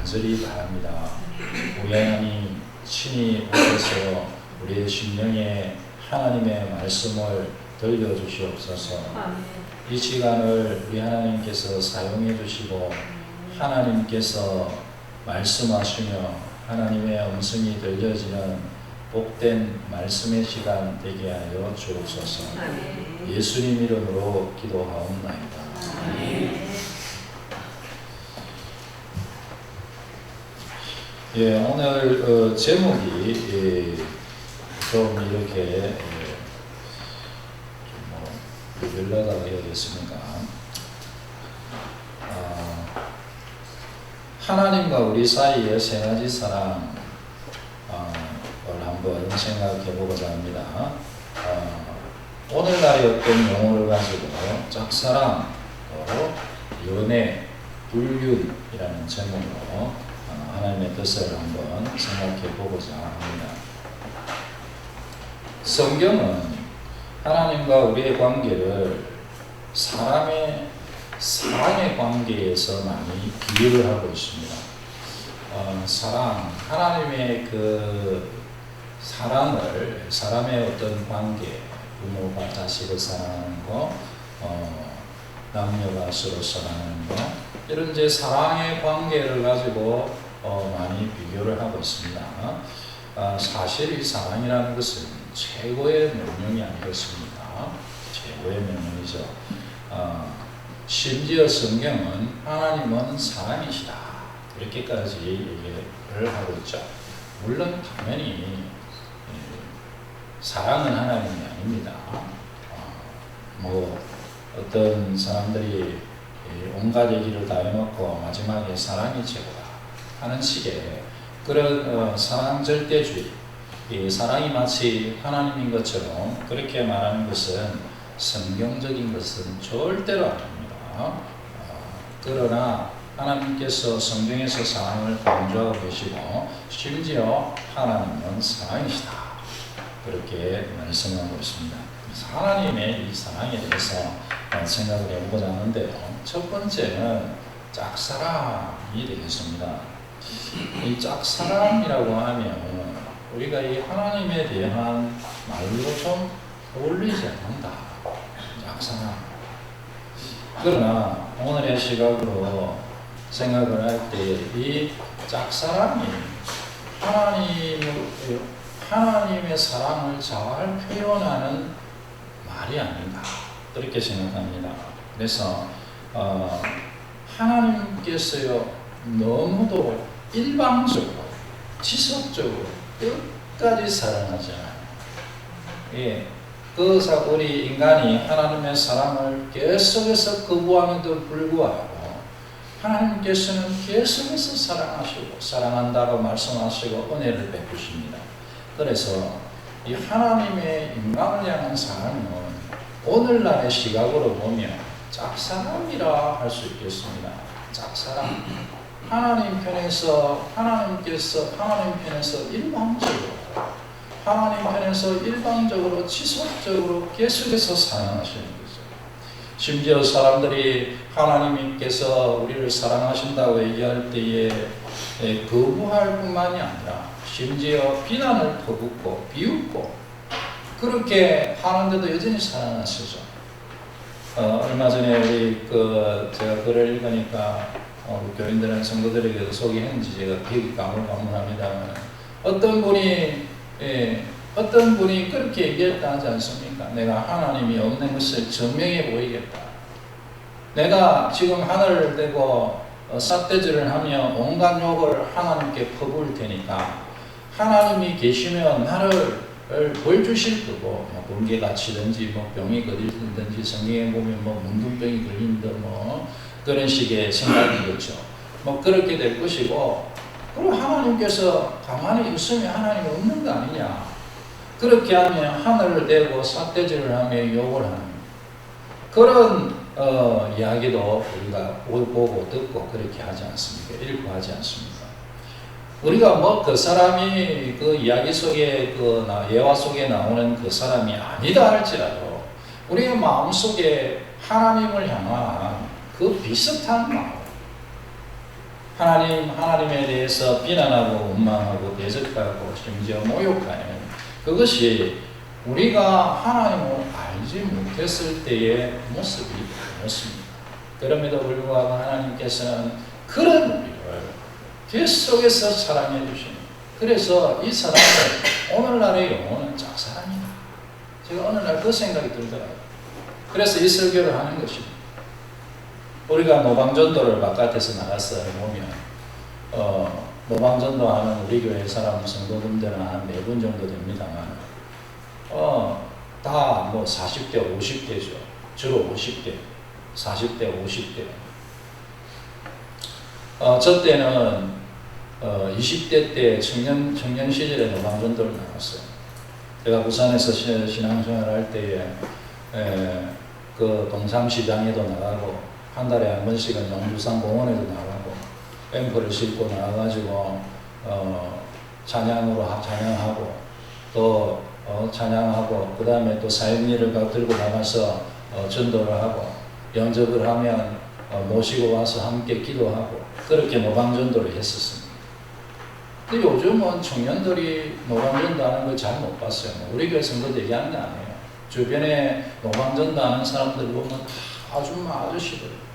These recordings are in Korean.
간절히 바랍니다. 우리 하나님 친히 오셔서 우리의 심령에 하나님의 말씀을 들려주시옵소서. 이 시간을 우리 하나님께서 사용해 주시고 하나님께서 말씀하시며 하나님의 음성이 들려지는 복된 말씀의 시간 되게 하여 주옵소서. 예수님 이름으로 기도하옵나이다. 예, 오늘 제목이 좀 이렇게 열려다가 해야겠습니까? 하나님과 우리 사이의 세 가지 사랑을 한번 생각해 보고자 합니다. 오늘날의 어떤 용어를 가지고 짝사랑, 연애, 불륜이라는 제목으로 하나님의 뜻을 한번 생각해 보고자 합니다. 성경은 하나님과 우리의 관계를 사람의 사랑의 관계에서 많이 비유를 하고 있습니다. 사랑, 하나님의 그 사랑을, 사람의 어떤 관계, 부모가 자식을 사랑하는 거, 남녀가 서로 사랑하는 거, 이런 이제 사랑의 관계를 가지고 많이 비교를 하고 있습니다. 사실 이 사랑이라는 것은 최고의 명령이 아니겠습니까? 최고의 명령이죠. 심지어 성경은 하나님은 사랑이시다 이렇게까지 얘기를 하고 있죠. 물론 당연히 사랑은 하나님이 아닙니다. 뭐 어떤 사람들이 온갖 얘기를 다 해놓고 마지막에 사랑이 최고다 하는 식의 그런 사랑 절대주의, 이 사랑이 마치 하나님인 것처럼 그렇게 말하는 것은 성경적인 것은 절대로 아닙니다. 그러나 하나님께서 성경에서 사랑을 강조하고 계시고 심지어 하나님은 사랑이시다 그렇게 말씀하고 있습니다. 하나님의 이 사랑에 대해서 생각을 해보고자 하는데요. 첫 번째는 짝사랑이 되겠습니다. 이 짝사랑이라고 하면 우리가 이 하나님에 대한 말로 좀 어울리지 않는다. 짝사랑. 그러나 오늘의 시각으로 생각을 할 때 이 짝사랑이 하나님의 사랑을 잘 표현하는 말이 아닌가 그렇게 생각합니다. 그래서 하나님께서요 너무도 일방적으로 지속적으로 끝까지 사랑하지 않아요. 예, 우리 인간이 하나님의 사랑을 계속해서 거부함에도 불구하고 하나님께서는 계속해서 사랑하시고 사랑한다고 말씀하시고 은혜를 베푸십니다. 그래서 이 하나님의 인간을 향한 사랑은 오늘날의 시각으로 보면 짝사랑이라 할 수 있겠습니다. 짝사랑. 하나님 편에서 일방적으로 지속적으로 계속해서 사랑하시는 거죠. 심지어 사람들이 하나님께서 우리를 사랑하신다고 얘기할 때에 거부할 뿐만이 아니라 심지어 비난을 퍼붓고 비웃고 그렇게 하는데도 여전히 사랑하시죠. 얼마 전에 우리 제가 글을 읽으니까 교인들은 성도들에게도 소개했는지 제가 기억이 가물가물합니다만 어떤 분이 그렇게 얘기했다 하지 않습니까? 내가 하나님이 없는 것을 증명해 보이겠다. 내가 지금 하늘을 대고 삿대질을 하며 온갖 욕을 하나님께 퍼부을 테니까 하나님이 계시면 나를 벌 주실 거고 뭐 번개가 치든지 뭐 병이 걸리든지 성경에 보면 뭐 문둥병이 걸린다 뭐 그런 식의 생각이겠죠. 뭐 그렇게 될 것이고 그럼 하나님께서 가만히 있으면 하나님이 없는 거 아니냐. 그렇게 하면 하늘을 대고 삿대질을 하며 욕을 하는 그런 이야기도 우리가 보고 듣고 그렇게 하지 않습니까? 읽고 하지 않습니까? 우리가 뭐 그 사람이 그 이야기 속에 예화 속에 나오는 그 사람이 아니다 할지라도 우리의 마음 속에 하나님을 향한 그 비슷한 마음, 하나님에 대해서 비난하고 원망하고 대적하고 심지어 모욕하는 그것이 우리가 하나님을 알지 못했을 때의 모습이 그렇습니다. 그럼에도 불구하고 하나님께서는 그런 우리를 계속해서 사랑해 주십니다. 그래서 이 사랑을 오늘날의 영혼은 짝사랑이다. 제가 어느 날 그 생각이 들더라고요. 그래서 이 설교를 하는 것입니다. 우리가 노방전도를 바깥에서 나가서 보면 노방전도하는 우리 교회 사람 성도분들은 한 4분 정도 됩니다만 다 뭐 40대 50대죠. 주로 50대 40대 50대 저 때는 20대 때 청년 시절에 노방전도를 나갔어요. 제가 부산에서 신앙생활 할 때에 그 동삼시장에도 나가고 한 달에 한 번씩은 용두산 공원에도 나가고 앰프를 싣고 나가가지고 찬양하고 또 찬양하고 그 다음에 또 사역일을 들고 나가서 전도를 하고 영접을 하면 모시고 와서 함께 기도하고 그렇게 노방전도를 했었습니다. 근데 요즘은 청년들이 노방전도 하는 걸 잘 못 봤어요. 우리 교회 성도 얘기하는 게 아니에요. 주변에 노방전도 하는 사람들 보면 다 아줌마 아저씨들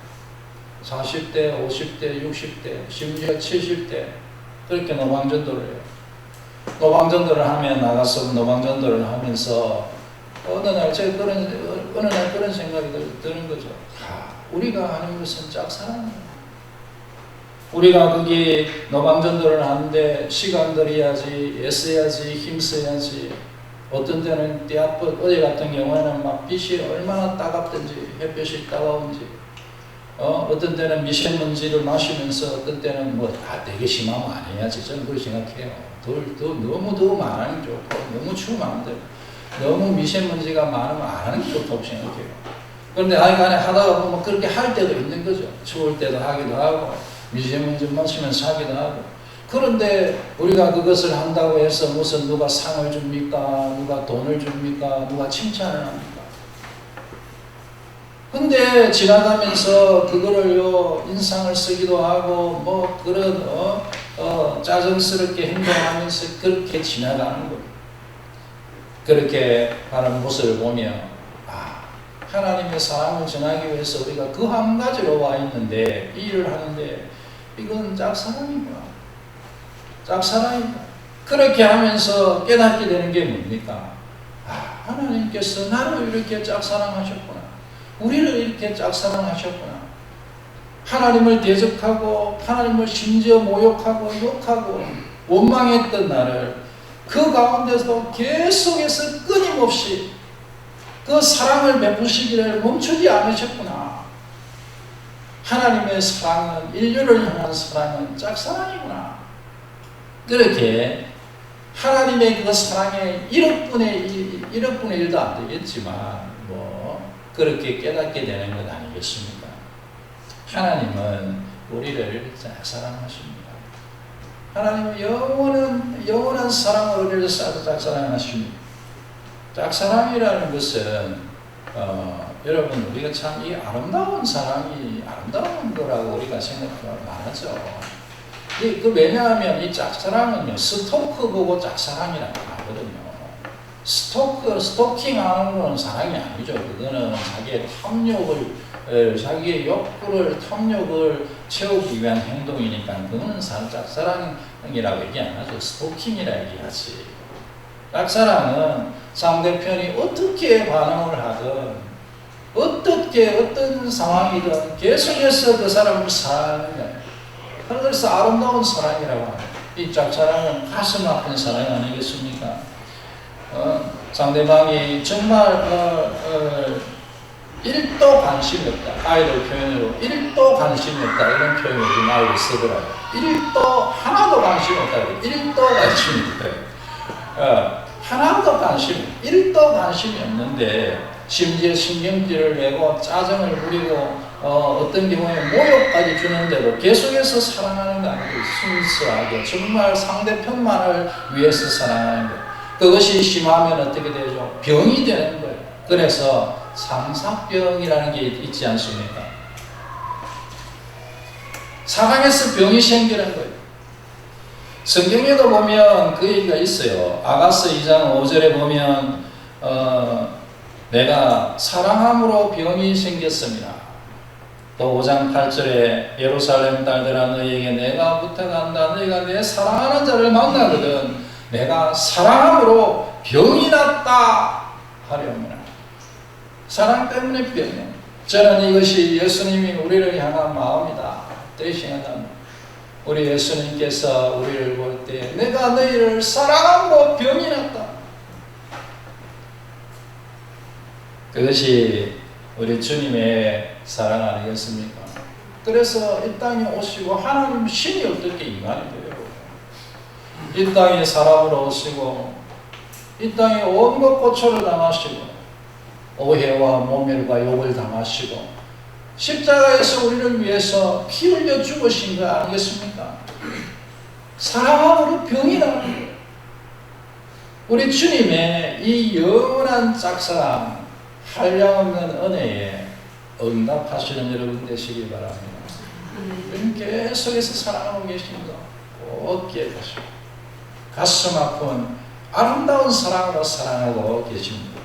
40대, 50대, 60대, 심지어 70대 그렇게 노방전도를 해요. 노방전도를 하면 나가서 노방전도를 하면서 어느 날 그런 생각이 드는 거죠. 우리가 하는 것은 짝사랑이에요. 우리가 거기 노방전도를 하는데 시간 들여야지, 애써야지, 힘써야지. 어떤 때는 어제 같은 경우에는 막 빛이 얼마나 따갑든지 햇볕이 따가운지 어떤 때는 미세먼지를 마시면서 어떤 때는 뭐 되게 심하면 안 해야지. 저는 그렇게 생각해요. 너무 더우면 안 하는 게 좋고 너무 추우면 안 돼요. 너무 미세먼지가 많으면 안 하는 게 좋다고 생각해요. 그런데 하여간에 하다가 보면 그렇게 할 때도 있는 거죠. 추울 때도 하기도 하고 미세먼지 마시면서 하기도 하고. 그런데 우리가 그것을 한다고 해서 무슨 누가 상을 줍니까? 누가 돈을 줍니까? 누가 칭찬을 합니까? 근데 지나가면서 그거를요 인상을 쓰기도 하고 뭐 그런 짜증스럽게 행동하면서 그렇게 지나가는 거예요. 그렇게 하는 모습을 보면 하나님의 사랑을 전하기 위해서 우리가 그 한 가지로 와 있는데 이 일을 하는데 이건 짝사랑이구나. 짝사랑이다. 그렇게 하면서 깨닫게 되는 게 뭡니까? 하나님께서 나를 이렇게 짝사랑하셨구나. 우리를 이렇게 짝사랑하셨구나. 하나님을 대적하고 하나님을 심지어 모욕하고 욕하고 원망했던 나를 그 가운데서 계속해서 끊임없이 그 사랑을 베푸시기를 멈추지 않으셨구나. 하나님의 사랑은 인류를 향한 사랑은 짝사랑이구나. 그렇게 하나님의 그 사랑의 1억분의 1도 안 되겠지만 그렇게 깨닫게 되는 것 아니겠습니까? 하나님은 우리를 짝사랑하십니다. 하나님은 영원한 사랑으로 우리를 짝사랑하십니다. 짝사랑이라는 것은 여러분 우리가 참 이 아름다운 사랑이 아름다운 거라고 우리가 생각하면 많아죠. 왜냐하면 이 짝사랑은요 스토크 보고 짝사랑이라고 하거든요. 스토킹하는 건 사랑이 아니죠. 그거는 자기의 자기의 욕구를 탐욕을 채우기 위한 행동이니까 그거는 짝사랑이라고 얘기 안 하죠. 스토킹이라 얘기하지. 짝사랑은 상대편이 어떻게 반응을 하든 어떤 상황이든 계속해서 그 사람을 사랑하는 거예요. 그래서 아름다운 사랑이라고 합니다. 이 짝사랑은 가슴 아픈 사랑이 아니겠습니까? 상대방이 정말 1도 관심이 없다. 아이들 표현으로 1도 관심이 없다. 이런 표현을 우리 아이들 쓰더라고요. 1도 하나도 관심이 없다. 1도 관심이 없다. 하나도 1도 관심이 없는데 심지어 신경질을 내고 짜증을 부리고 어떤 경우에 모욕까지 주는데도 계속해서 사랑하는 거 아니고 순수하게 정말 상대편만을 위해서 사랑하는 거. 그것이 심하면 어떻게 되죠? 병이 되는 거예요. 그래서 상사병이라는 게 있지 않습니까? 사랑해서 병이 생기는 거예요. 성경에도 보면 그 얘기가 있어요. 아가서 2장 5절에 보면 내가 사랑함으로 병이 생겼습니다. 또 5장 8절에 예루살렘 딸들아 너희에게 내가 부탁한다. 너희가 내 사랑하는 자를 만나거든 내가 사랑함으로 병이 났다 하려니라. 사랑 때문에 병이에요. 저는 이것이 예수님이 우리를 향한 마음이다. 대신하는 우리 예수님께서 우리를 볼 때 내가 너희를 사랑함으로 병이 났다. 그것이 우리 주님의 사랑 아니겠습니까? 그래서 이 땅에 오시고 하나님 신이 어떻게 인간이 되려고 이 땅에 사람으로 오시고 이 땅에 온갖 고초를 당하시고 오해와 모멸과 욕을 당하시고 십자가에서 우리를 위해서 피 흘려 죽으신 거 아니겠습니까? 사랑함으로 병이 나는 거예요. 우리 주님의 이 영원한 짝사랑 한량없는 은혜에 응답하시는 여러분 되시기 바랍니다. 그럼 계속해서 사랑하고 계십니다. 꼭 기억하시고 가슴 아픈 아름다운 사랑으로 사랑하고 계십니다.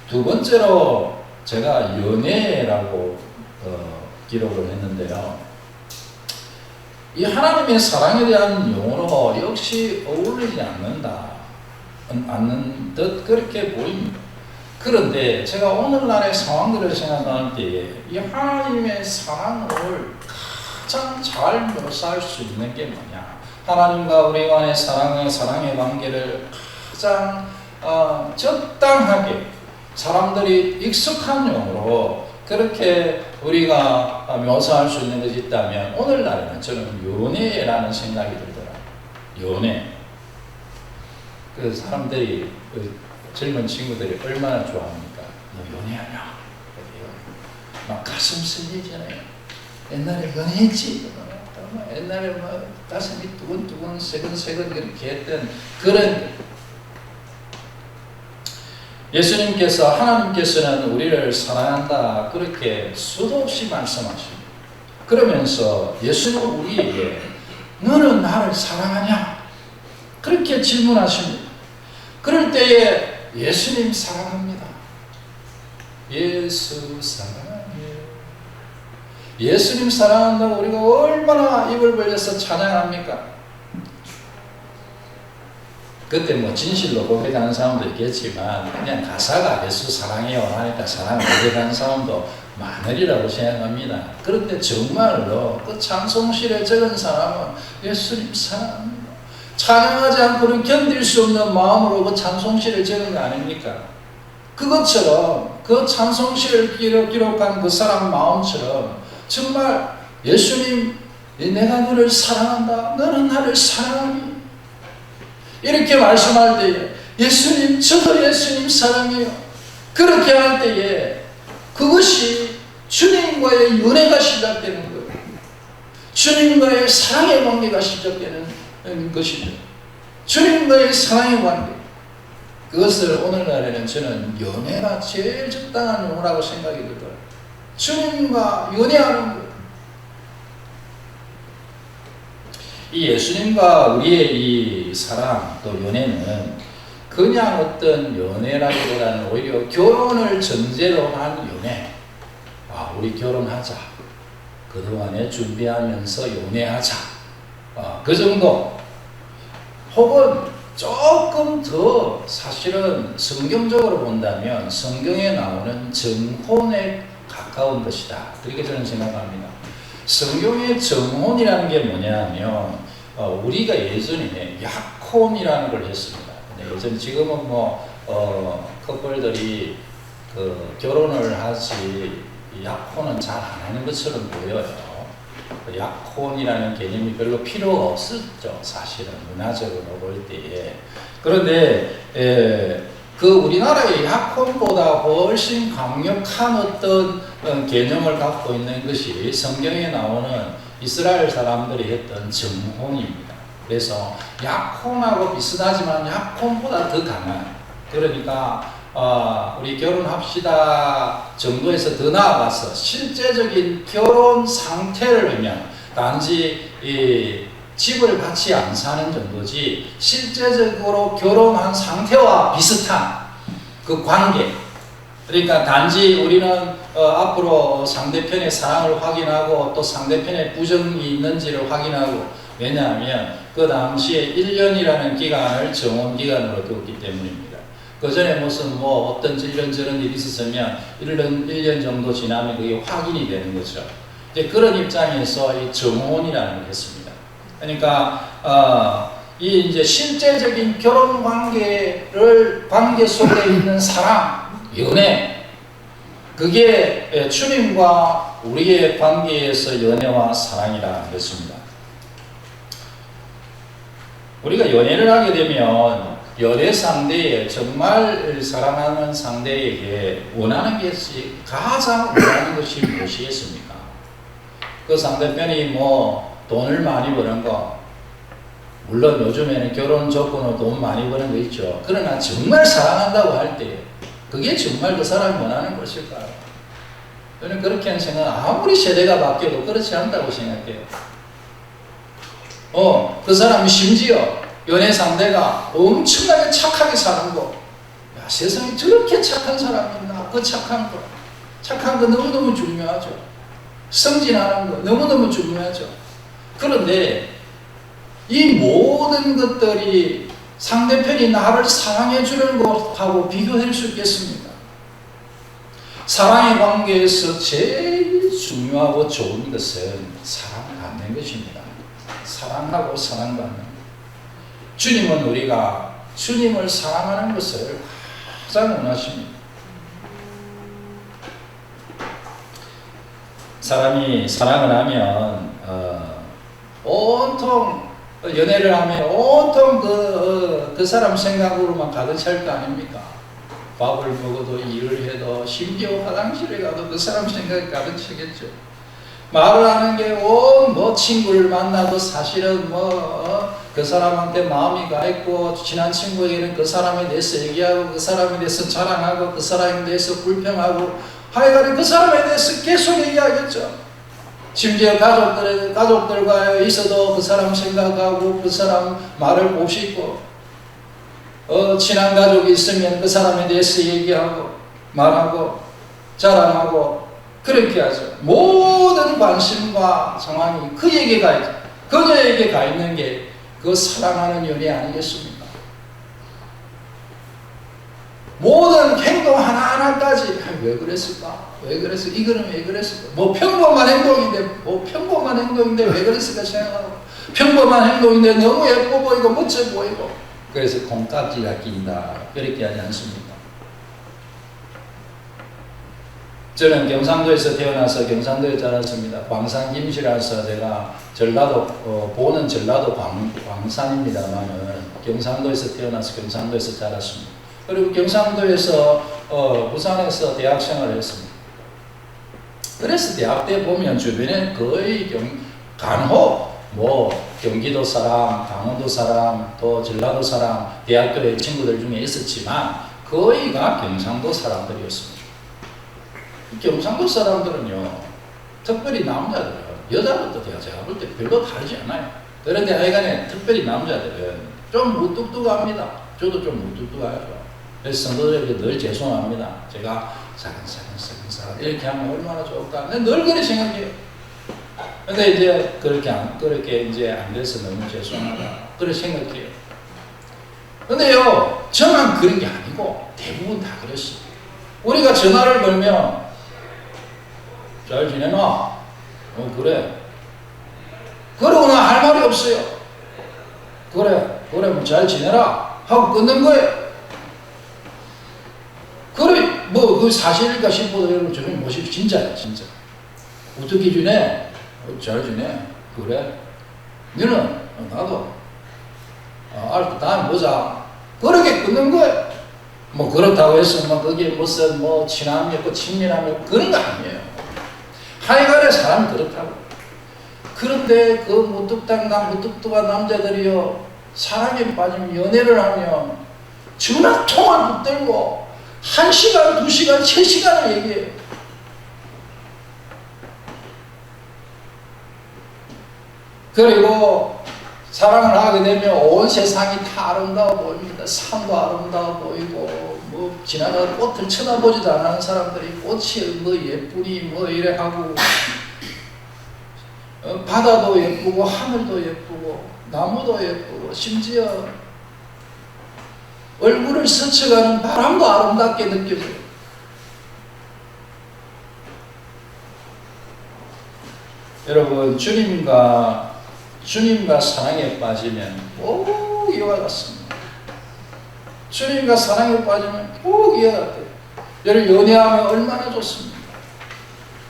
두 번째로 제가 연애라고 기록을 했는데요. 이 하나님의 사랑에 대한 용어로 역시 어울리지 않는 듯 그렇게 보입니다. 그런데 제가 오늘날의 상황들을 생각할 때에 이 하나님의 사랑을 가장 잘 묘사할 수 있는 게 뭐냐? 하나님과 우리 간의 사랑의 관계를 가장 적당하게 사람들이 익숙한 용어로 그렇게 우리가 묘사할 수 있는 것이 있다면 오늘날에는 저는 연애라는 생각이 들더라고요. 연애. 그 사람들이 젊은 친구들이 얼마나 좋아합니까? 너 연애하냐? 막 가슴 설레잖아요. 옛날에 연애했지. 옛날에 막 가슴이 두근두근 새근새근 그렇게 했던 그런 예수님께서 하나님께서는 우리를 사랑한다 그렇게 수도 없이 말씀하십니다. 그러면서 예수님은 우리에게 너는 나를 사랑하냐? 그렇게 질문하십니다. 그럴 때에 예수님 사랑합니다. 예수 사랑해요. 예수님 사랑한다고 우리가 얼마나 입을 벌려서 찬양합니까? 그때 뭐 진실로 고백하는 사람도 있겠지만 그냥 가사가 예수 사랑해요 하니까 사랑을 고백하는 사람도 많으리라고 생각합니다. 그런데 정말로 그 찬송시를 적은 사람은 예수님 사랑합니다. 찬양하지 않고는 견딜 수 없는 마음으로 그 찬송시를 적은 거 아닙니까? 그것처럼 그 찬송시를 기록한 그 사람 마음처럼 정말 예수님 내가 너를 사랑한다. 너는 나를 사랑하니 이렇게 말씀할 때에 예수님 저도 예수님 사랑해요. 그렇게 할 때에 그것이 주님과의 연애가 시작되는 거예요. 주님과의 사랑의 관계가 시작되는 것이죠. 주님과의 사랑의 관계. 그것을 오늘날에는 저는 연애가 제일 적당한 용어라고 생각이 들어요. 주님과 연애하는 거예요. 이 예수님과 우리의 이 사랑 또 연애는 그냥 어떤 연애라기보다는 오히려 결혼을 전제로 한 연애. 우리 결혼하자. 그동안에 준비하면서 연애하자. 그 정도. 혹은 조금 더 사실은 성경적으로 본다면 성경에 나오는 정혼에 가까운 것이다. 그렇게 저는 생각합니다. 성경의 정혼이라는 게 뭐냐면 우리가 예전에 약혼이라는 걸 했습니다. 예전 지금은 커플들이 결혼을 하지 약혼은 잘 안 하는 것처럼 보여요. 약혼이라는 개념이 별로 필요가 없었죠. 사실은 문화적으로 볼 때에. 그런데 그 우리나라의 약혼보다 훨씬 강력한 어떤 개념을 갖고 있는 것이 성경에 나오는 이스라엘 사람들이 했던 정혼입니다. 그래서 약혼하고 비슷하지만 약혼보다 더 강한, 그러니까 우리 결혼합시다 정도에서 더 나아가서 실제적인 결혼 상태를 의미하는, 단지 이 집을 같이 안 사는 정도지 실제적으로 결혼한 상태와 비슷한 그 관계. 그러니까 단지 우리는 앞으로 상대편의 사랑을 확인하고 또 상대편의 부정이 있는지를 확인하고, 왜냐하면 그 당시에 1년이라는 기간을 정원기간으로 두었기 때문입니다. 그 전에 무슨 뭐 어떤 이런저런 일이 있었으면 1년 정도 지나면 그게 확인이 되는 거죠. 이제 그런 입장에서 이 정혼이라는 걸 했습니다. 그러니까 이 이제 실제적인 결혼 관계 속에 있는 사랑, 연애, 그게 주님과 우리의 관계에서 연애와 사랑이라는 것입니다. 우리가 연애를 하게 되면 연애 상대에, 정말 사랑하는 상대에게 원하는 것이, 가장 원하는 것이 무엇이겠습니까? 그 상대편이 뭐 돈을 많이 버는 거, 물론 요즘에는 결혼 조건으로 돈 많이 버는 거 있죠. 그러나 정말 사랑한다고 할 때 그게 정말 그 사람이 원하는 것일까요? 저는 그렇게 생각, 아무리 세대가 바뀌어도 그렇지 않다고 생각해요. 그 사람이 심지어 연애 상대가 엄청나게 착하게 사는 거, 야, 세상에 저렇게 착한 사람이 있나? 그 착한 거 너무너무 중요하죠. 성진하는 거 너무너무 중요하죠. 그런데 이 모든 것들이 상대편이 나를 사랑해 주는 것하고 비교할 수 있겠습니까? 사랑의 관계에서 제일 중요하고 좋은 것은 사랑을 갖는 것입니다. 사랑하고 사랑받는 것. 주님은 우리가 주님을 사랑하는 것을 가장 원하십니다. 사람이 사랑을 하면 온통 연애를 하면 온통 그 사람 생각으로만 가득 찰 거 아닙니까? 밥을 먹어도 일을 해도 심지어 화장실에 가도 그 사람 생각이 가득 차겠죠. 말을 하는 게 뭐 친구를 만나도 사실은 그 사람한테 마음이 가 있고, 친한 친구에게는 그 사람에 대해서 얘기하고, 그 사람에 대해서 자랑하고, 그 사람에 대해서 불평하고, 하여간에 그 사람에 대해서 계속 얘기하겠죠. 심지어 가족들과 있어도 그 사람 생각하고, 그 사람 말을 곱씹고, 친한 가족이 있으면 그 사람에 대해서 얘기하고, 말하고, 자랑하고, 그렇게 하죠. 모든 관심과 상황이 그에게 가 있죠. 그녀에게 가 있는 게 그 사랑하는 연애 아니겠습니까? 모든 행동 하나하나까지 왜 그랬을까? 왜 그랬어? 이거는 왜 그랬을까? 뭐 평범한 행동인데 왜 그랬을까 생각하고, 평범한 행동인데 너무 예뻐 보이고 멋져 보이고, 그래서 콩깍지가 낀다, 그렇게 하지 않습니까? 저는 경상도에서 태어나서 경상도에 자랐습니다. 광산김씨라서 제가 전라도, 보는 전라도 광산입니다만은 경상도에서 태어나서 경상도에서 자랐습니다. 그리고 경상도에서 부산에서 대학 생활을 했습니다. 그래서 대학 때 보면 주변에 거의 간혹 경기도 사람, 강원도 사람, 또 전라도 사람, 대학교의 친구들 중에 있었지만 거의가 경상도 사람들이었습니다. 경상도 사람들은요, 특별히 남자들은, 여자들도 제가 볼 때 별로 다르지 않아요. 그런데 하여간에 특별히 남자들은 좀 무뚝뚝합니다. 저도 좀 무뚝뚝하죠. 그래서 성도들에게 늘 죄송합니다. 제가 사근사근 이렇게 하면 얼마나 좋을까. 늘 그렇게 생각해요. 근데 이제 그렇게 이제 안 돼서 너무 죄송하다, 그렇게 생각해요. 근데요, 저만 그런 게 아니고 대부분 다 그랬어요. 우리가 전화를 걸면 잘 지내나? 그래. 그러고나 할 말이 없어요. 그래 뭐 잘 지내라 하고 끊는 거예요. 그래 그 사실일까 싶어도 여러분, 저는 뭐지 진짜야, 진짜. 어떻게 지내? 잘 지내. 그래. 너는? 나도. 알았다, 다음에 보자. 그렇게 끊는 거예요. 그렇다고 해서 그게 무슨 친함이 없고 친밀함이 없고 그런 거 아니에요. 하여간에 사람이 그렇다고. 그런데 그 무뚝뚝한 남자들이요, 사랑에 빠지면, 연애를 하면 전화 통화를 붙들고 1시간, 2시간, 3시간을 얘기해요. 그리고 사랑을 하게 되면 온 세상이 다 아름다워 보입니다. 산도 아름다워 보이고, 뭐 지나가는 꽃을 쳐다보지도 않는 사람들이 꽃이 뭐 예쁘니 뭐 이래 하고, 바다도 예쁘고 하늘도 예쁘고 나무도 예쁘고 심지어 얼굴을 스쳐가는 바람도 아름답게 느껴져요. 여러분, 주님과 사랑에 빠지면 꼭 이와 같습니다. 주님과 사랑에 빠지면 꼭 이와 같아요. 여러분, 연애하면 얼마나 좋습니까?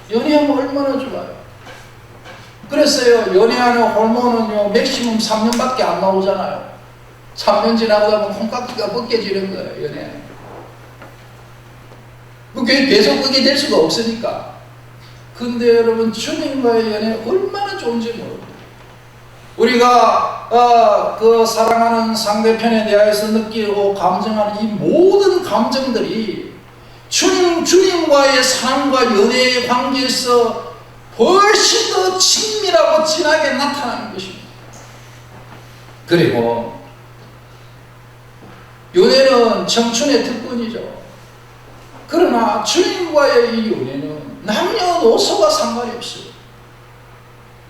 연애하면 얼마나 좋아요. 그랬어요. 연애하는 호르몬은요, 맥시멈 3년밖에 안 나오잖아요. 3년 지나고 나면 콩깍지가 벗겨지는 거예요, 연애는. 그게 계속 그게 될 수가 없으니까. 근데 여러분, 주님과의 연애 얼마나 좋은지 모릅니다. 우리가 그 사랑하는 상대편에 대해서 느끼고 감정하는 이 모든 감정들이 주님과의 사랑과 연애의 관계에서 훨씬 더 친밀하고 진하게 나타나는 것입니다. 그리고 연애는 청춘의 특권이죠. 그러나 주님과의 이 연애는 남녀노소가 상관이 없어요.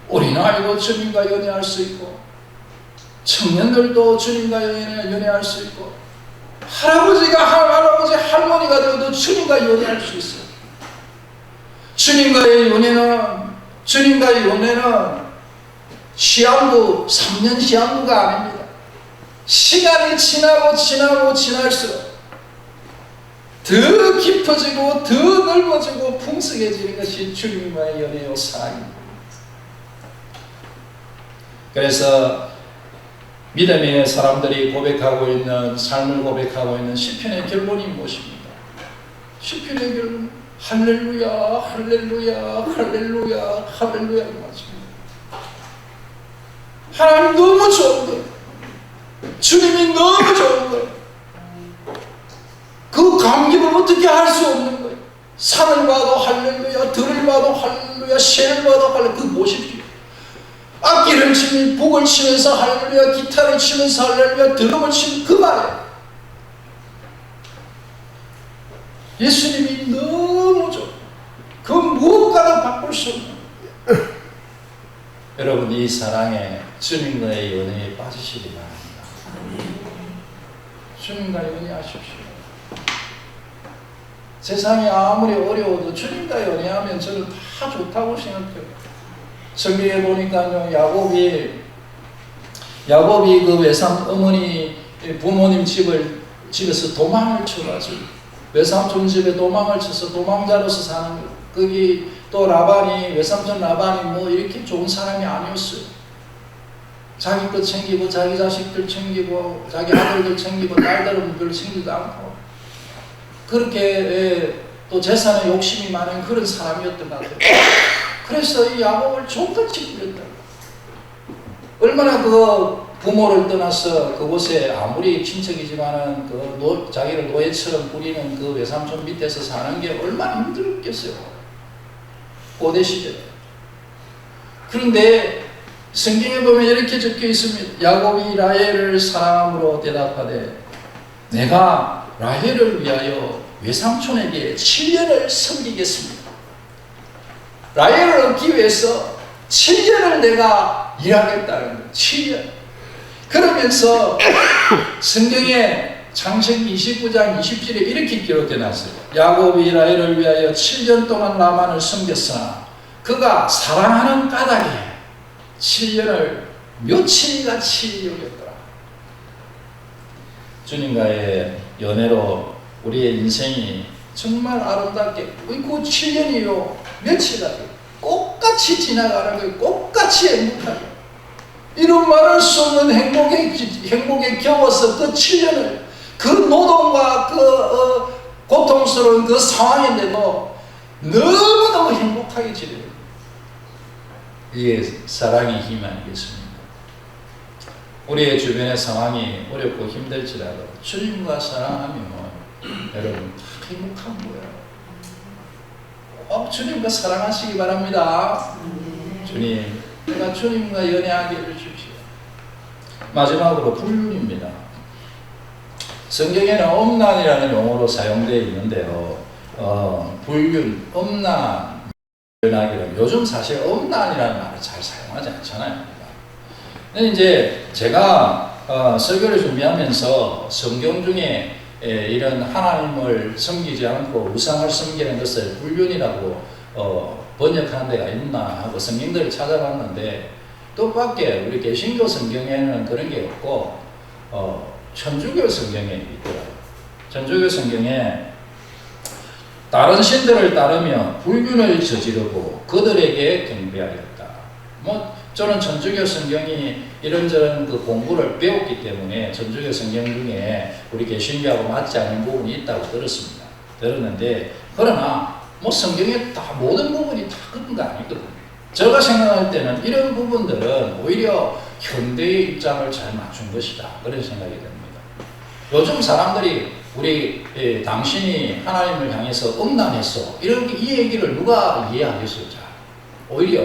어린아이도 주님과 연애할 수 있고, 청년들도 주님과 연애할 수 있고, 할아버지 할머니가 되어도 주님과 연애할 수 있어요. 주님과의 연애는 시한부 3년 시한부가 아닙니다. 시간이 지날수록 더 깊어지고 더 넓어지고 풍성해지는 것이 주님과의 연애요 사랑입니다. 그래서 믿음의 사람들이 고백하고 있는, 삶을 고백하고 있는 시편의 결론이 무엇입니까? 시편의 결론, 할렐루야, 할렐루야, 할렐루야, 할렐루야 맞습니다. 하나님 너무 좋은 거예요. 주님이 너무 좋은 거예요. 그 감격을 어떻게 할 수 없는 거예요. 산을 봐도 할렐루야, 들을 봐도 할렐루야, 새를 봐도 할렐루야. 그 보십시오. 악기를 치면, 북을 치면서 할렐루야, 기타를 치면서 할렐루야, 드럼을 치면 그 말이에요. 예수님이 너무 좋아요. 그 무엇과도 바꿀 수 없는 거예요. 여러분, 이 사랑에 주님과의 연애에 빠지시기 바랍니다. 주님과 연애하십시오. 세상이 아무리 어려워도 주님과 연애하면 저는 다 좋다고 생각해요. 성경에 보니까요, 야곱이 그 외삼 어머니 부모님 집에서 도망을 쳐가지고 외삼촌 집에 도망을 쳐서 도망자로서 사는 거예요. 거기 또 외삼촌 라반이 뭐 이렇게 좋은 사람이 아니었어요. 자기 것 챙기고 자기 자식들 챙기고 자기 아들들 챙기고 딸들은 별 챙기도 않고 그렇게 또 재산에 욕심이 많은 그런 사람이었던 것 같아요. 그래서 이 야곱을 족같이 부렸다. 얼마나 그 부모를 떠나서 그곳에 아무리 친척이지만은 자기를 노예처럼 부리는 그 외삼촌 밑에서 사는 게 얼마나 힘들겠어요. 고대 시절에. 그런데 성경에 보면 이렇게 적혀 있습니다. 야곱이 라헬을 사랑함으로 대답하되 내가 라헬을 위하여 외삼촌에게 7년을 섬기겠습니다. 라헬을 얻기 위해서 7년을 내가 일하겠다는 거예요. 7년. 그러면서 성경에 창세기 29장 20절에 이렇게 기록해 놨어요. 야곱이 라헬을 위하여 7년 동안 라반을 섬겼으나 그가 사랑하는 까닭에 7년을 며칠같이 여겼더라. 주님과의 연애로 우리의 인생이 정말 아름답게 그 7년이요 며칠이라도 똑같이 지나가는 거예요. 똑같이 행복하게. 이런 말할 수 없는 행복에 겨워서 그 7년을 그 노동과 그 고통스러운 그 상황인데도 너무너무 행복하게 지내요. 이게 사랑의 힘 아니겠습니까? 우리의 주변의 상황이 어렵고 힘들지라도 주님과 사랑하면 여러분 행복한 거예요. 주님과 사랑하시기 바랍니다. 주님, 그러니까 주님과 연애하게 해주십시오. 마지막으로 불륜입니다. 성경에는 음란이라는 용어로 사용되어 있는데요. 불륜, 음란, 연하기는 요즘 사실 음란이라는 말을 잘 사용하지 않잖아요. 근데 이제 제가 설교를 준비하면서 성경 중에 이런 하나님을 섬기지 않고 우상을 섬기는 것을 불륜이라고 번역하는 데가 있나 하고 성경들을 찾아봤는데 뜻밖의 우리 개신교 성경에는 그런 게 없고 천주교 성경에 있더라고요. 천주교 성경에 다른 신들을 따르며 불륜을 저지르고 그들에게 경배하였다. 저는 천주교 성경이 이런저런 그 공부를 배웠기 때문에 천주교 성경 중에 우리 개신교하고 맞지 않는 부분이 있다고 들었는데 그러나 성경에 다 모든 부분이 다 그런 거 아니거든요. 제가 생각할 때는 이런 부분들은 오히려 현대의 입장을 잘 맞춘 것이다. 그런 생각이 듭니다. 요즘 사람들이 당신이 하나님을 향해서 음란했어. 이 얘기를 누가 이해하겠어요? 오히려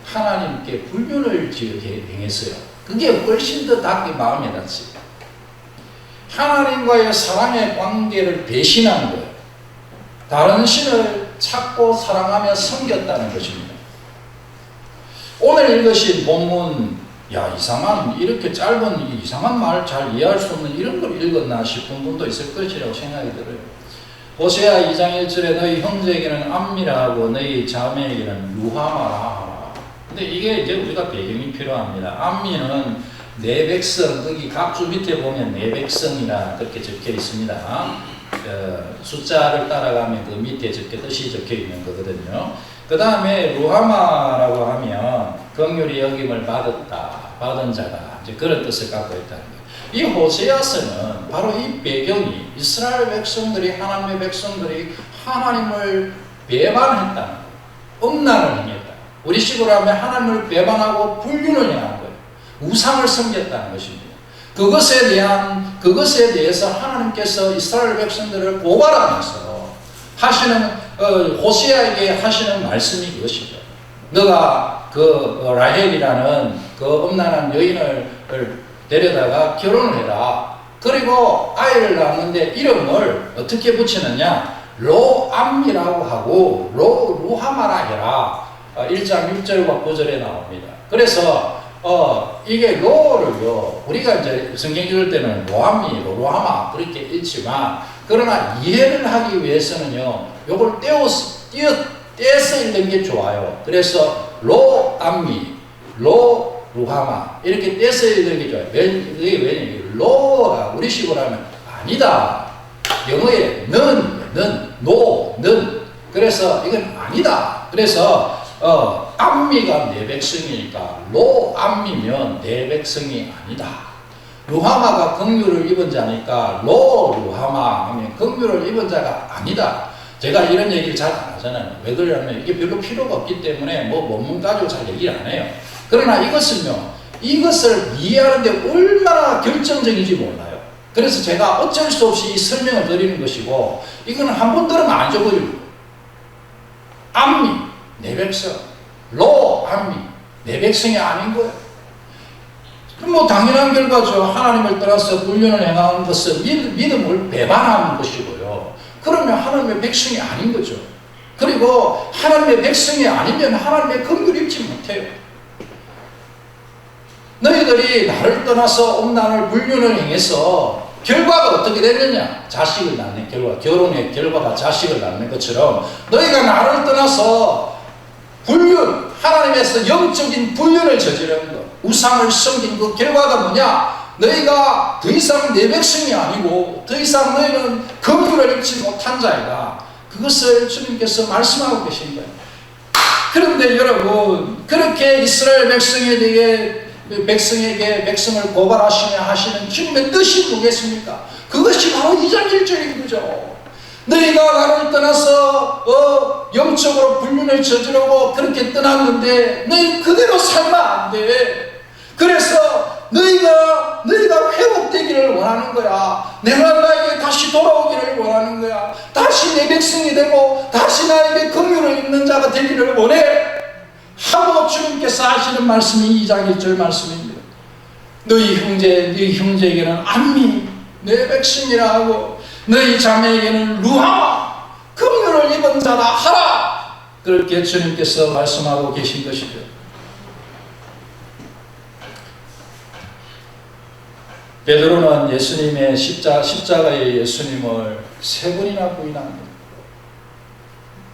하나님께 불륜을 행했어요. 그게 훨씬 더 마음에 닿지. 하나님과의 사랑의 관계를 배신한 거예요. 다른 신을 찾고 사랑하며 섬겼다는 것입니다. 오늘 읽으신 본문, 이렇게 짧은 이상한 말 잘 이해할 수 없는 이런 걸 읽었나 싶은 분도 있을 것이라고 생각이 들어요. 호세아 2장 1절에 너희 형제에게는 암미라고 너희 자매에게는 루하마라. 근데 이게 이제 우리가 배경이 필요합니다. 암미는 내 백성, 거기 각주 밑에 보면 내 백성이라 그렇게 적혀 있습니다. 숫자를 따라가면 그 밑에 뜻이 적혀 있는 거거든요. 그 다음에 루하마라고 하면 긍휼히 여김을 받은 자가 이제 그런 뜻을 갖고 있다는 거예요. 이 호세아서는 바로 이 배경이 이스라엘 백성들이 하나님의 백성들이 하나님을 배반했다는 거예요. 음란을 행했다. 우리 식으로 하면 하나님을 배반하고 불륜을 행한 거예요. 우상을 섬겼다는 것입니다. 그것에 대해서 하나님께서 이스라엘 백성들을 고발하면서 호세아에게 하시는 말씀이 이것이죠. 너가 라헬이라는 음란한 여인을 데려다가 결혼을 해라. 그리고 아이를 낳았는데 이름을 어떻게 붙이느냐? 로암미라고 하고 루하마라 해라. 1장 6절과 9절에 나옵니다. 그래서 이게 로를요, 우리가 이제 성경 읽을 때는 로암미, 로하마 그렇게 읽지만, 그러나 이해를 하기 위해서는요, 요걸 떼서 읽는 게 좋아요. 그래서 로암미, 루하마 이렇게 떼서 읽는 게 좋아요. 이게 왜냐면 로가 우리식으로 하면 아니다. 영어에 는. 그래서 이건 아니다. 그래서 암미가 내 백성이니까 로암미면 내 백성이 아니다. 루하마가 긍휼을 입은 자니까 루하마 하면 긍휼을 입은 자가 아니다. 제가 이런 얘기를 잘 안 하잖아요. 왜 그러냐면 이게 별로 필요가 없기 때문에 원문 가지고 잘 얘기를 안 해요. 그러나 이것을 이해하는데 얼마나 결정적인지 몰라요. 그래서 제가 어쩔 수 없이 설명을 드리는 것이고, 이거는 한 번 들으면 안 잊어버리고, 암미, 내 백성, 로암미, 내 백성이 아닌 거예요. 그럼 당연한 결과죠. 하나님을 떠나서 불륜을 행하는 것은 믿음을 배반하는 것이고요. 그러면 하나님의 백성이 아닌 거죠. 그리고 하나님의 백성이 아니면 하나님의 긍휼을 입지 못해요. 너희들이 나를 떠나서 음란을 불륜을 행해서 결과가 어떻게 되느냐? 자식을 낳는 결과, 결혼의 결과가 자식을 낳는 것처럼 너희가 나를 떠나서 불륜, 하나님에서 영적인 불륜을 저지르는 것, 우상을 섬긴 그 결과가 뭐냐? 너희가 더 이상 내 백성이 아니고 더 이상 너희는 긍휼을 입지 못한 자이다. 그것을 주님께서 말씀하고 계신 거예요. 그런데 여러분, 그렇게 이스라엘 백성에게 백성을 고발하시며 하시는 주님의 뜻이 뭐겠습니까? 그것이 바로 2장 1절인 거죠. 너희가 나를 떠나서 영적으로 불륜을 저지르고 그렇게 떠났는데 너희 그대로 살면 안 돼. 그래서 너희가 회복되기를 원하는 거야. 내가 나에게 다시 돌아오기를 원하는 거야. 다시 내 백성이 되고 다시 나에게 긍휼을 입는 자가 되기를 원해. 하고 주님께서 하시는 말씀이 2장 1절 말씀입니다. 너희 형제에게는 안미 내 백성이라 하고 너희 자매에게는 루하마 긍휼을 입은 자라 하라. 그렇게 주님께서 말씀하고 계신 것이죠. 베드로는 예수님의 십자가의 예수님을 3번이나 부인합니다.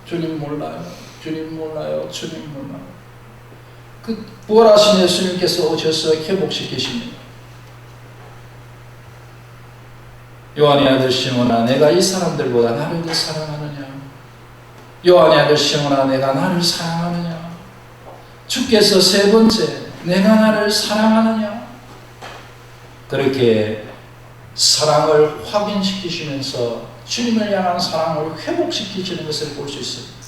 주님 몰라요. 주님 몰라요. 주님 몰라요. 그 부활하신 예수님께서 오셔서 회복시키십니다. 요한의 아들 시몬아 내가 이 사람들보다 나를 더 사랑하느냐? 요한의 아들 시몬아 내가 나를 사랑하느냐? 주께서 3번째 내가 나를 사랑하느냐? 그렇게 사랑을 확인시키시면서 주님을 향한 사랑을 회복시키시는 것을 볼 수 있습니다.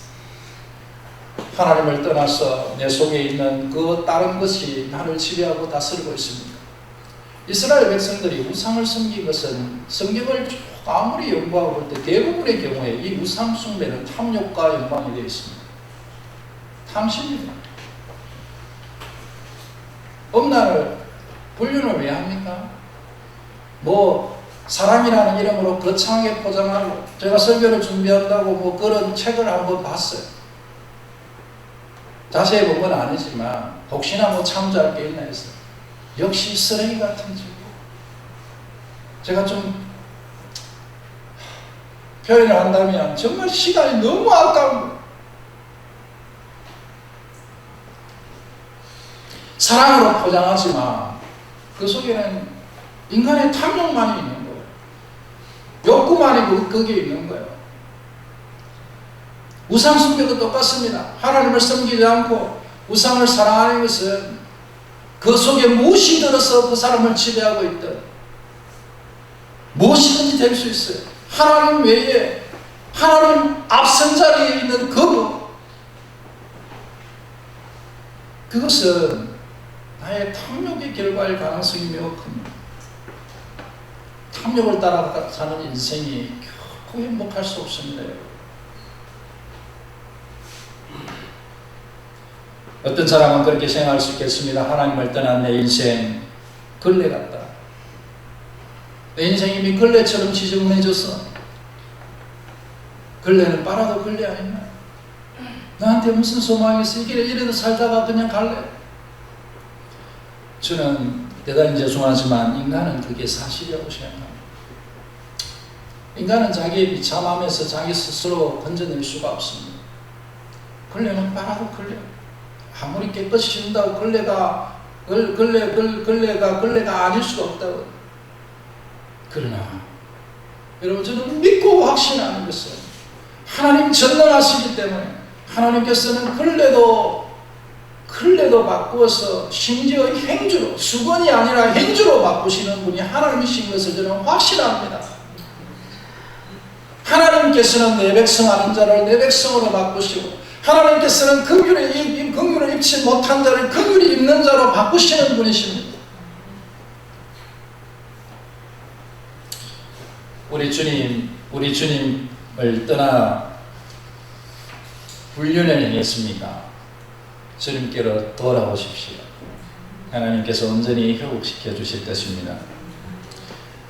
하나님을 떠나서 내 속에 있는 그 다른 것이 나를 지배하고 다스리고 있습니다. 이스라엘 백성들이 우상을 섬긴 것은 성경을 아무리 연구하고 볼 때 대부분의 경우에 이 우상 숭배는 탐욕과 연관이 되어 있습니다. 탐심입니다. 엄나를 불륜을 왜 합니까? 사랑이라는 이름으로 거창하게 포장하고, 제가 설교를 준비한다고 그런 책을 한번 봤어요. 자세히 본 건 아니지만 혹시나 참조할 게 있나 해서 역시 쓰레기 같은 집. 제가 좀 표현을 한다면 정말 시간이 너무 아까운 거예요. 사랑으로 포장하지만 그 속에는 인간의 탐욕만이 있는 거예요. 욕구만이 거기에 있는 거예요. 우상 숭배도 똑같습니다. 하나님을 섬기지 않고 우상을 사랑하는 것은 그 속에 무엇이 들어서 그 사람을 지배하고 있든 무엇이든지 될 수 있어요. 하나님 외에 하나님 앞선 자리에 있는 그것은 나의 탐욕의 결과일 가능성이 매우 큽니다. 탐욕을 따라 사는 인생이 결코 행복할 수 없습니다. 어떤 사람은 그렇게 생각할 수 있겠습니다. 하나님을 떠난 내 인생 걸레 같다. 내 인생이 이미 걸레처럼 지저분해졌어. 걸레는 빨아도 걸레 아니냐? 나한테 무슨 소망이 있어? 이래도 살다가 그냥 갈래? 저는 대단히 죄송하지만 인간은 그게 사실이라고 생각합니다. 인간은 자기의 비참함에서 자기 스스로 건져낼 수가 없습니다. 걸레는 빨아도 걸레. 아무리 깨끗이 씻는다고 걸레가 아닐 수가 없다고. 그러나 여러분, 저는 믿고 확신하는 것은 하나님 전능하시기 때문에 하나님께서는 걸레도 바꾸어서 심지어 행주로, 수건이 아니라 행주로 바꾸시는 분이 하나님이신 것을 저는 확신합니다. 하나님께서는 내 백성 하는 자를 내 백성으로 바꾸시고, 하나님께서는 긍휼을 입지 못한 자를 긍휼히 입는 자로 바꾸시는 분이십니다. 우리 주님을 떠나 불륜을 행했습니까? 주님께로 돌아오십시오. 하나님께서 온전히 회복시켜 주실 것입니다.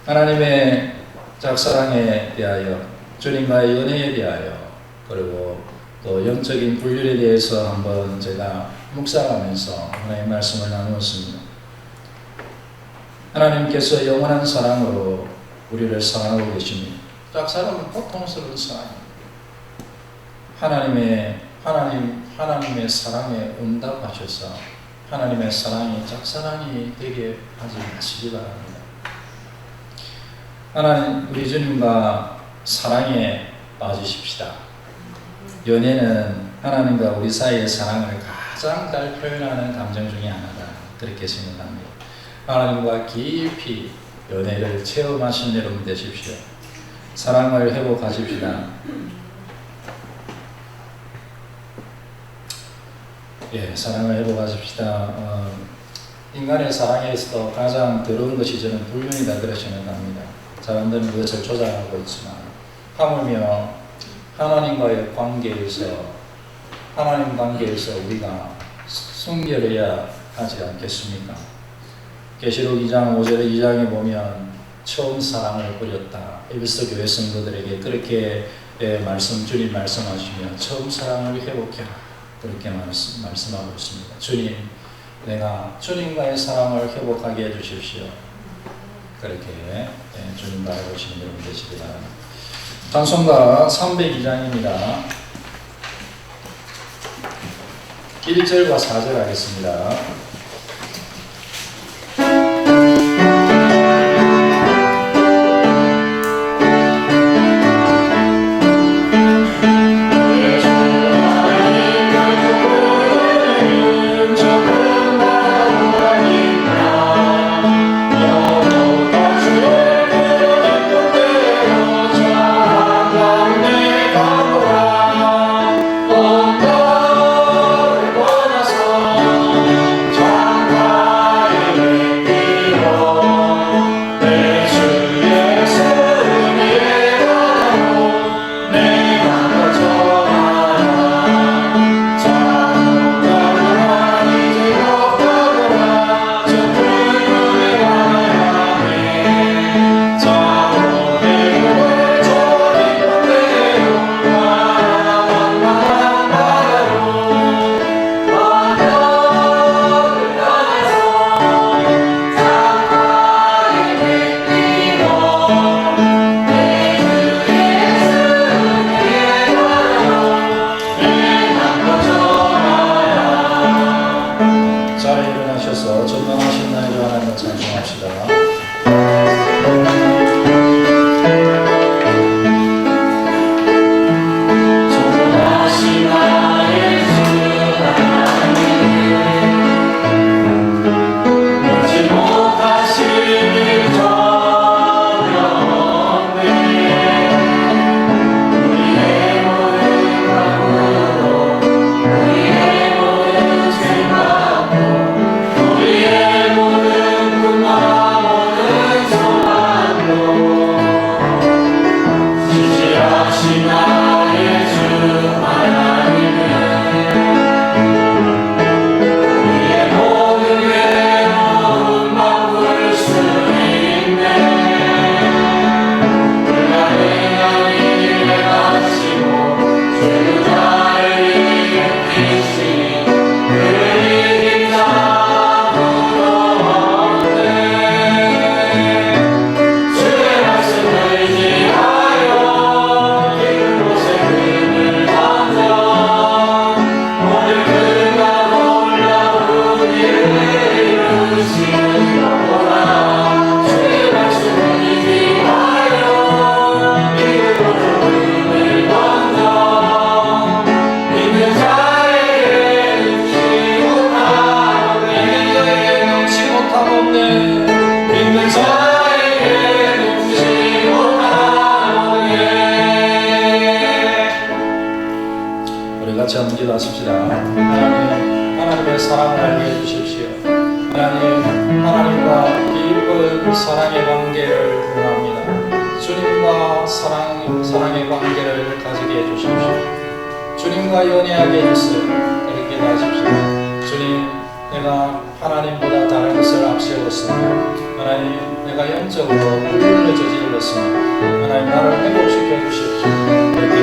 하나님의 짝사랑에 대하여, 주님과의 연애에 대하여, 그리고 또 영적인 불륜에 대해서 한번 제가 묵상하면서 하나님의 말씀을 나누었습니다. 하나님께서 영원한 사랑으로 우리를 사랑하고 계십니다. 짝사랑은 고통스러운 사랑입니다. 하나님의 사랑에 응답하셔서 하나님의 사랑이 짝사랑이 되게 하지 마시기 바랍니다. 하나님, 우리 주님과 사랑에 빠지십시다. 연애는 하나님과 우리 사이의 사랑을 가장 잘 표현하는 감정 중에 하나다, 그렇게 생각합니다. 하나님과 깊이 연애를 체험하신 여러분 되십시오. 사랑을 회복하십시다. 사랑을 회복하십시다. 인간의 사랑에서도 가장 더러운 것이 저는 불륜이다, 그렇게 생각합니다. 사람들은 그것을 조장하고 있지만, 하물며 하나님 관계에서 우리가 순결해야 하지 않겠습니까? 계시록 2장 5절 2장에 보면 처음 사랑을 버렸다. 에베소 교회 성도들에게 그렇게 주님 말씀하시며 처음 사랑을 회복해라. 그렇게 말씀하고 있습니다. 주님, 내가 주님과의 사랑을 회복하게 해주십시오. 그렇게 주님 바라보시는 여러분 되시기 바랍니다. 찬송가 302장입니다. 1절과 4절 하겠습니다. 전능하신 나의 주 하나님을 찬송합시다. 같이 한번 기도하십시다. 하나님의 사랑을 알게 해주십시오. 하나님과 깊은 사랑의 관계를 원합니다. 주님과 사랑의 관계를 가지게 해주십시오. 주님과 연애하게 해주세요. 그렇게 하십시오. 주님, 내가 하나님보다 다른 것을 앞세웠으며 하나님, 내가 영적으로 불륜을 저질렀으며 하나님, 나를 회복시켜 주십시오. 이렇게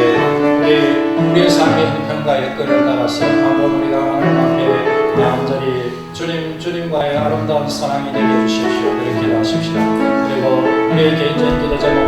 우리의 삶의 형편과 여건을 따라서 한번 우리가 하나님 앞에 완전히 주님과의 아름다운 사랑이 되게 해주십시오. 그렇게 기도하십시다. 그리고 우리의 개인적인 기도 제목